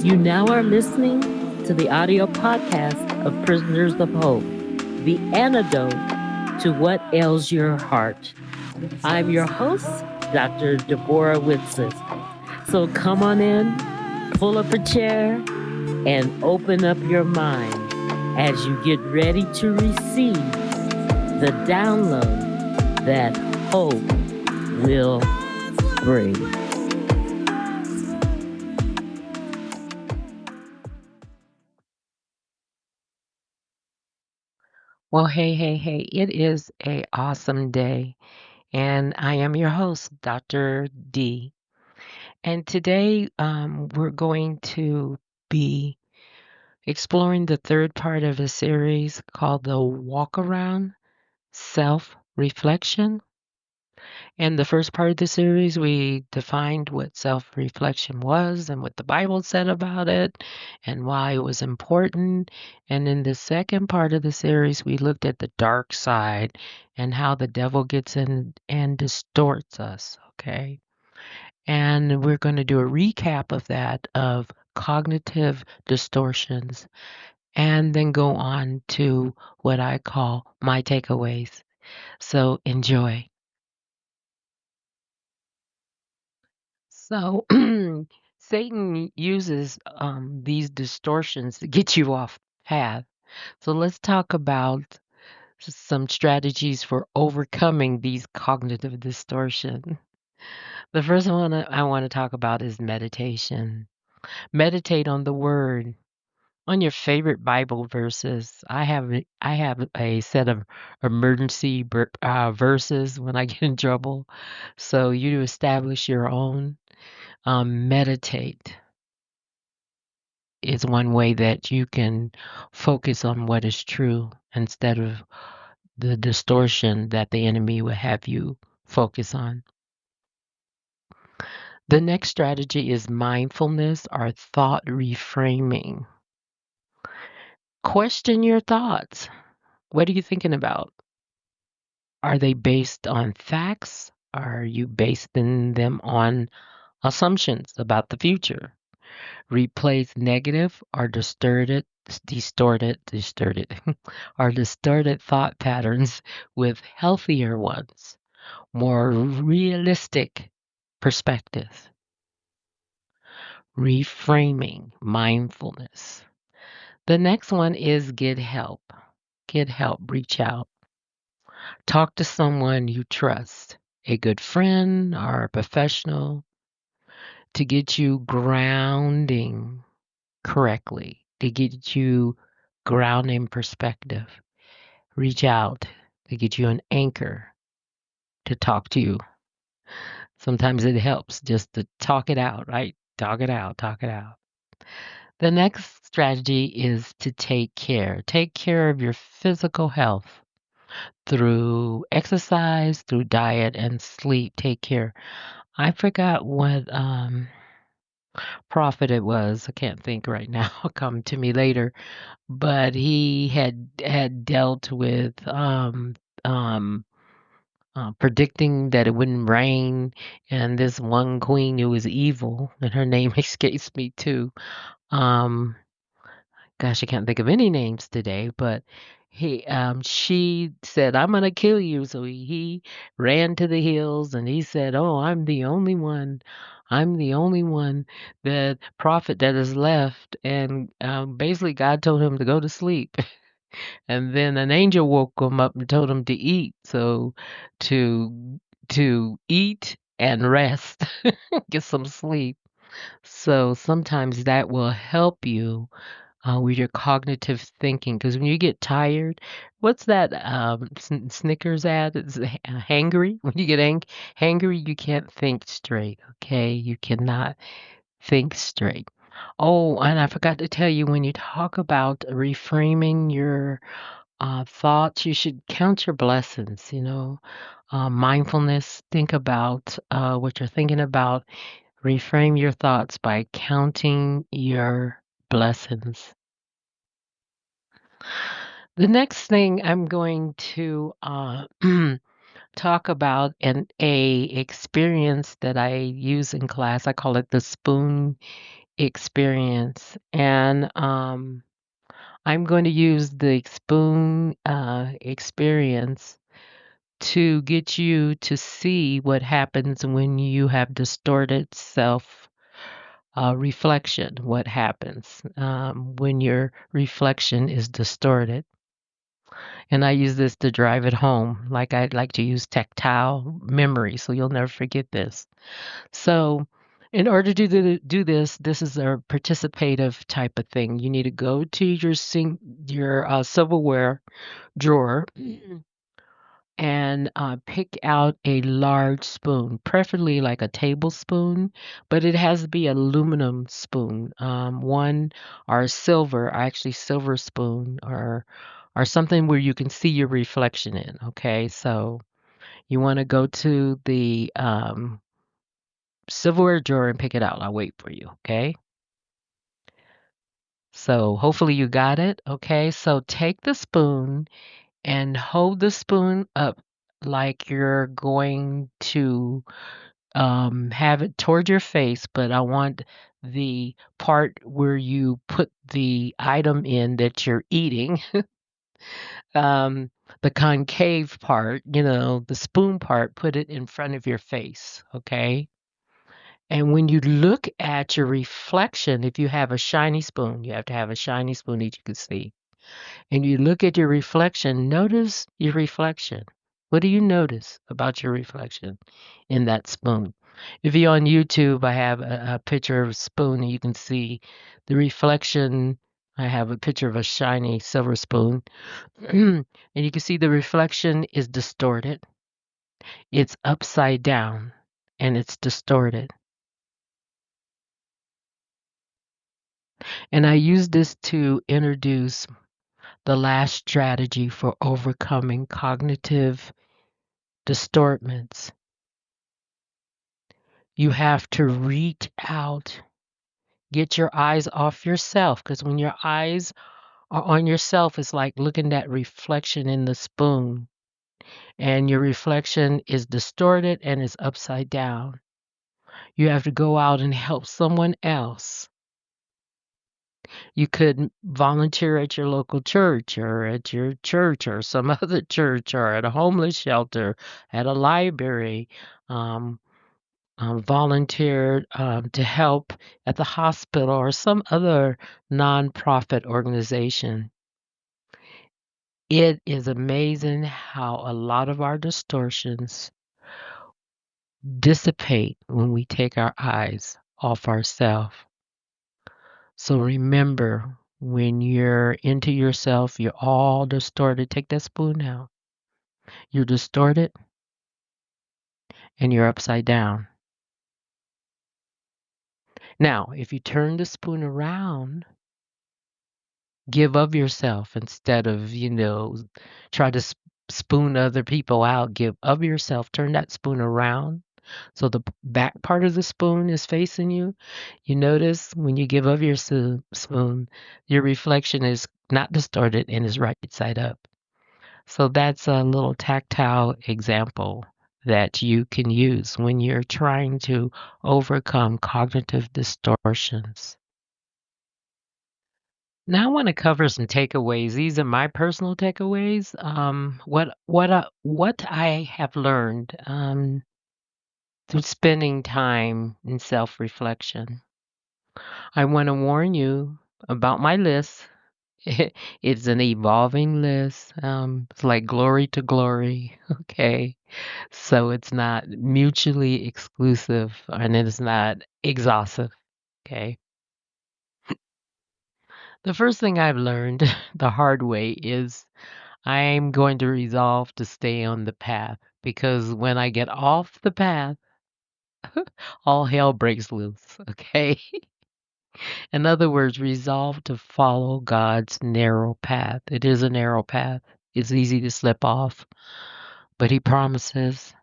You now are listening to the audio podcast of Prisoners of Hope, the antidote to what ails your heart. I'm your host, Dr. Deborah Whitson. So come on in, pull up a chair, and open up your mind as you get ready to receive the download that hope will bring. Well, hey, it is a awesome day, and I am your host, Dr. D. And today we're going to be exploring the third part of a series called the Walk Around Self Reflection. In the first part of the series, we defined what self reflection was and what the Bible said about it and why it was important. And in the second part of the series, we looked at the dark side and how the devil gets in and distorts us. Okay. And we're going to do a recap of that, of cognitive distortions, and then go on to what I call my takeaways. So enjoy. So Satan uses these distortions to get you off path. So let's talk about some strategies for overcoming these cognitive distortions. The first one I want to talk about is meditation. Meditate on the word, on your favorite Bible verses. I have a set of emergency verses when I get in trouble. So you establish your own. Meditate is one way that you can focus on what is true instead of the distortion that the enemy will have you focus on. The next strategy is mindfulness or thought reframing. Question your thoughts. What are you thinking about? Are they based on facts? Are you basing them on assumptions about the future? Replace negative or distorted or distorted thought patterns with healthier ones, more realistic perspectives. Reframing mindfulness. The next one is get help. Get help, reach out. Talk to someone you trust, a good friend or a professional, to get you grounding correctly, to get you grounding perspective. Reach out to get you an anchor to talk to you. Sometimes it helps just to talk it out, right? Talk it out, talk it out. The next strategy is to take care. Take care of your physical health through exercise, through diet, and sleep. Take care. I forgot what prophet it was. I can't think right now. Come to me later. But he had dealt with um, predicting that it wouldn't rain, and this one queen who was evil, and her name escapes me too. Um, Gosh, I can't think of any names today, but she said, "I'm gonna kill you." So he ran to the hills and he said, "Oh, I'm the only one. I'm the only one, the prophet that is left." And basically, God told him to go to sleep. And then an angel woke him up and told him to eat. So to eat and rest, get some sleep. So sometimes that will help you with your cognitive thinking. Because when you get tired, what's that Snickers ad? It's hangry. When you get hangry, you can't think straight. Okay, you cannot think straight. Oh, and I forgot to tell you, when you talk about reframing your thoughts, you should count your blessings. Mindfulness. Think about what you're thinking about. Reframe your thoughts by counting your blessings. The next thing I'm going to talk about a experience that I use in class. I call it the spoon experience. And I'm going to use the spoon experience to get you to see what happens when you have distorted self reflection. What happens when your reflection is distorted? And I use this to drive it home. Like I'd like to use tactile memory, so you'll never forget this. So, in order to do this, this is a participative type of thing. You need to go to your silverware drawer and pick out a large spoon, preferably like a tablespoon, but it has to be aluminum spoon, one or silver, actually silver spoon, or something where you can see your reflection in. Okay, so you want to go to the silverware drawer and pick it out. I'll wait for you. Okay. So hopefully you got it. Okay. So take the spoon and hold the spoon up like you're going to have it toward your face, but I want the part where you put the item in that you're eating, um, the concave part, the spoon part, put it in front of your face. Okay. And when you look at your reflection, if you have a shiny spoon, you have to have a shiny spoon that you can see. And you look at your reflection, notice your reflection. What do you notice about your reflection in that spoon? If you're on YouTube, I have a picture of a spoon and you can see the reflection. I have a picture of a shiny silver spoon. And you can see the reflection is distorted. It's upside down and it's distorted. And I use this to introduce the last strategy for overcoming cognitive distortments. You have to reach out, get your eyes off yourself, because when your eyes are on yourself, it's like looking at reflection in the spoon, and your reflection is distorted and is upside down. You have to go out and help someone else. You could volunteer at your local church or at your church or some other church or at a homeless shelter, at a library. Um, volunteer to help at the hospital or some other nonprofit organization. It is amazing how a lot of our distortions dissipate when we take our eyes off ourselves. So remember, when you're into yourself, you're all distorted. Take that spoon out. You're distorted and you're upside down. Now, if you turn the spoon around, give of yourself instead of, try to spoon other people out. Give of yourself. Turn that spoon around so the back part of the spoon is facing you. You notice when you give of your spoon, your reflection is not distorted and is right side up. So that's a little tactile example that you can use when you're trying to overcome cognitive distortions. Now I want to cover some takeaways. These are my personal takeaways. What I have learned through spending time in self-reflection. I want to warn you about my list. It's an evolving list. It's like glory to glory. Okay. So it's not mutually exclusive and it's not exhaustive. Okay. The first thing I've learned the hard way is I'm going to resolve to stay on the path because when I get off the path, all hell breaks loose. Okay. In other words, resolve to follow God's narrow path. It is a narrow path. It's easy to slip off, but He promises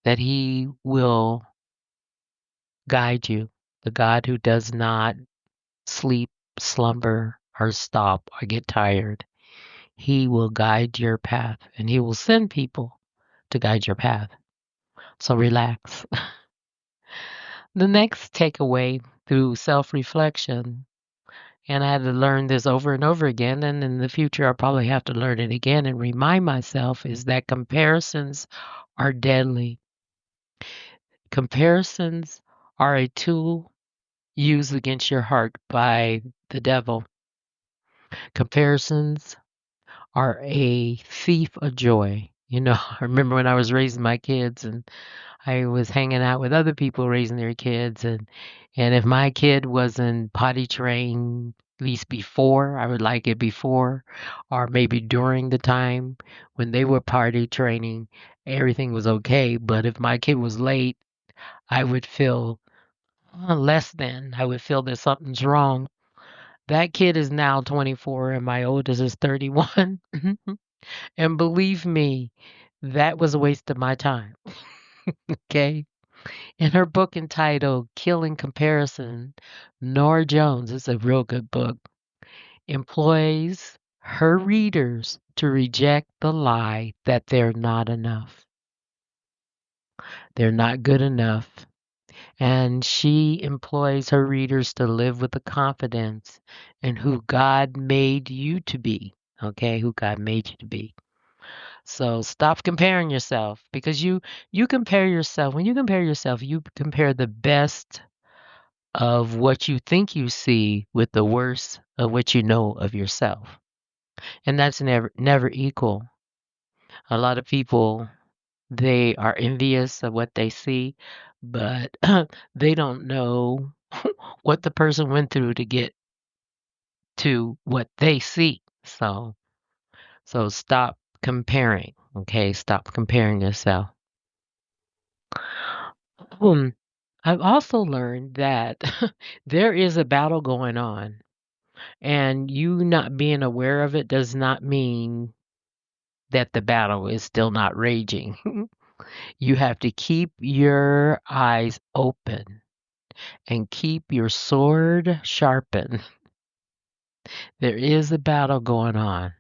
that He will guide you. The God who does not sleep, slumber, or stop or get tired. He will guide your path and He will send people to guide your path. So relax. The next takeaway through self-reflection. And I had to learn this over and over again. And in the future, I'll probably have to learn it again and remind myself is that comparisons are deadly. Comparisons are a tool used against your heart by the devil. Comparisons are a thief of joy. You know, I remember when I was raising my kids and I was hanging out with other people raising their kids and if my kid wasn't potty trained at least before, I would like it before or maybe during the time when they were potty training, everything was okay. But if my kid was late, I would feel less than. I would feel that something's wrong. That kid is now 24 and my oldest is 31. And believe me, that was a waste of my time. Okay. In her book entitled Killing Comparison, Nora Jones, it's a real good book, employs her readers to reject the lie that they're not enough. They're not good enough. And she employs her readers to live with the confidence in who God made you to be. Okay, who God made you to be. So stop comparing yourself because you compare yourself. When you compare yourself, you compare the best of what you think you see with the worst of what you know of yourself. And that's never equal. A lot of people they are envious of what they see, but they don't know what the person went through to get to what they see. So stop comparing, okay? Stop comparing yourself. Um, I've also learned that there is a battle going on, and you not being aware of it does not mean that the battle is still not raging. You have to keep your eyes open and keep your sword sharpened. There is a battle going on.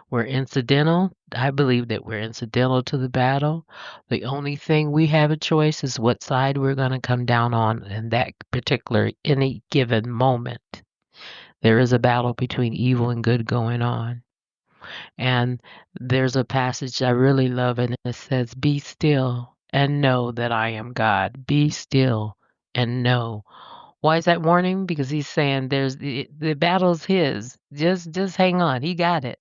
We're incidental. I believe that we're incidental to the battle. The only thing we have a choice is what side we're going to come down on in that particular, any given moment. There is a battle between evil and good going on. And there's a passage I really love, and it says, Be still and know that I am God. Be still and know. Why is that warning? Because he's saying the battle's his. Just hang on. He got it.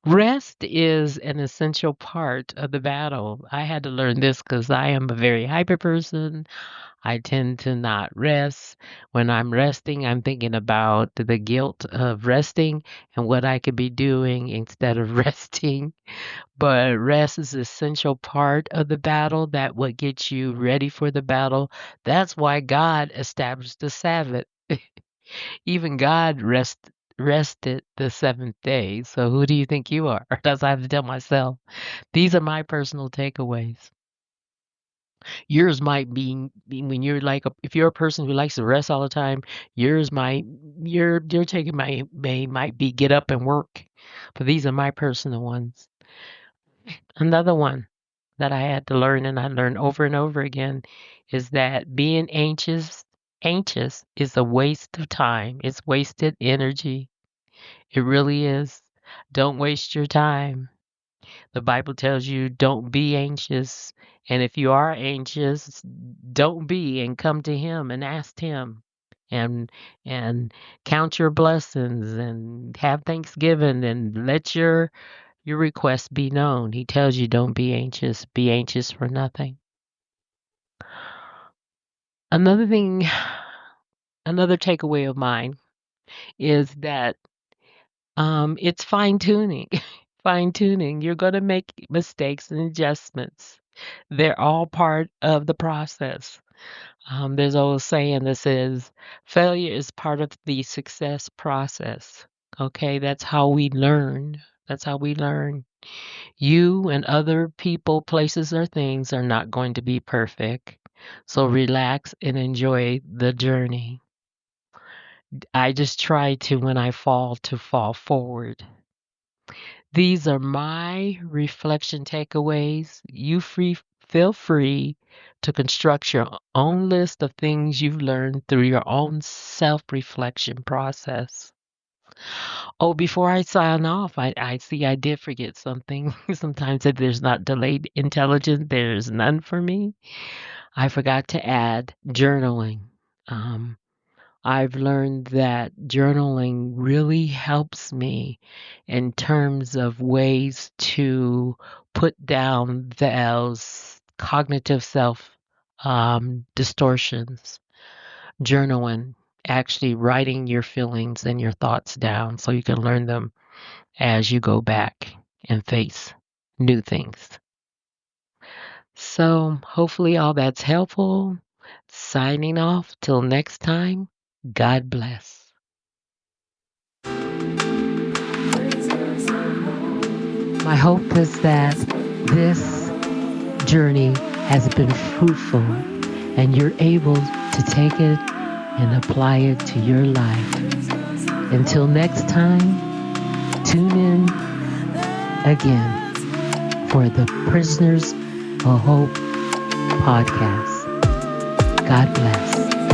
Rest is an essential part of the battle. I had to learn this because I am a very hyper person. I tend to not rest. When I'm resting, I'm thinking about the guilt of resting and what I could be doing instead of resting. But rest is an essential part of the battle. That what gets you ready for the battle. That's why God established the Sabbath. Even God rested the seventh day. So who do you think you are? That's what I have to tell myself. These are my personal takeaways. Yours might be when you're like if you're a person who likes to rest all the time, yours might your take might be get up and work. But these are my personal ones. Another one that I had to learn and I learned over and over again is that being anxious is a waste of time. It's wasted energy. It really is. Don't waste your time. The Bible tells you don't be anxious. And if you are anxious, don't be and come to him and ask him and and count your blessings and have thanksgiving and let your request be known. He tells you don't be anxious. Be anxious for nothing. Another thing, another takeaway of mine is that it's fine tuning. Fine tuning. You're going to make mistakes and adjustments. They're all part of the process. There's an old saying that says, failure is part of the success process. Okay, that's how we learn. That's how we learn. You and other people, places, or things are not going to be perfect. So relax and enjoy the journey. I just try to, when I fall, to fall forward. These are my reflection takeaways. You feel free to construct your own list of things you've learned through your own self-reflection process. Oh, before I sign off, I see I did forget something. Sometimes if there's not delayed intelligence, there's none for me. I forgot to add journaling. Um, I've learned that journaling really helps me in terms of ways to put down those cognitive self distortions. Journaling, actually writing your feelings and your thoughts down so you can learn them as you go back and face new things. So, hopefully, all that's helpful. Signing off till next time. God bless. My hope is that this journey has been fruitful and you're able to take it and apply it to your life. Until next time, tune in again for the Prisoners of Hope podcast. God bless.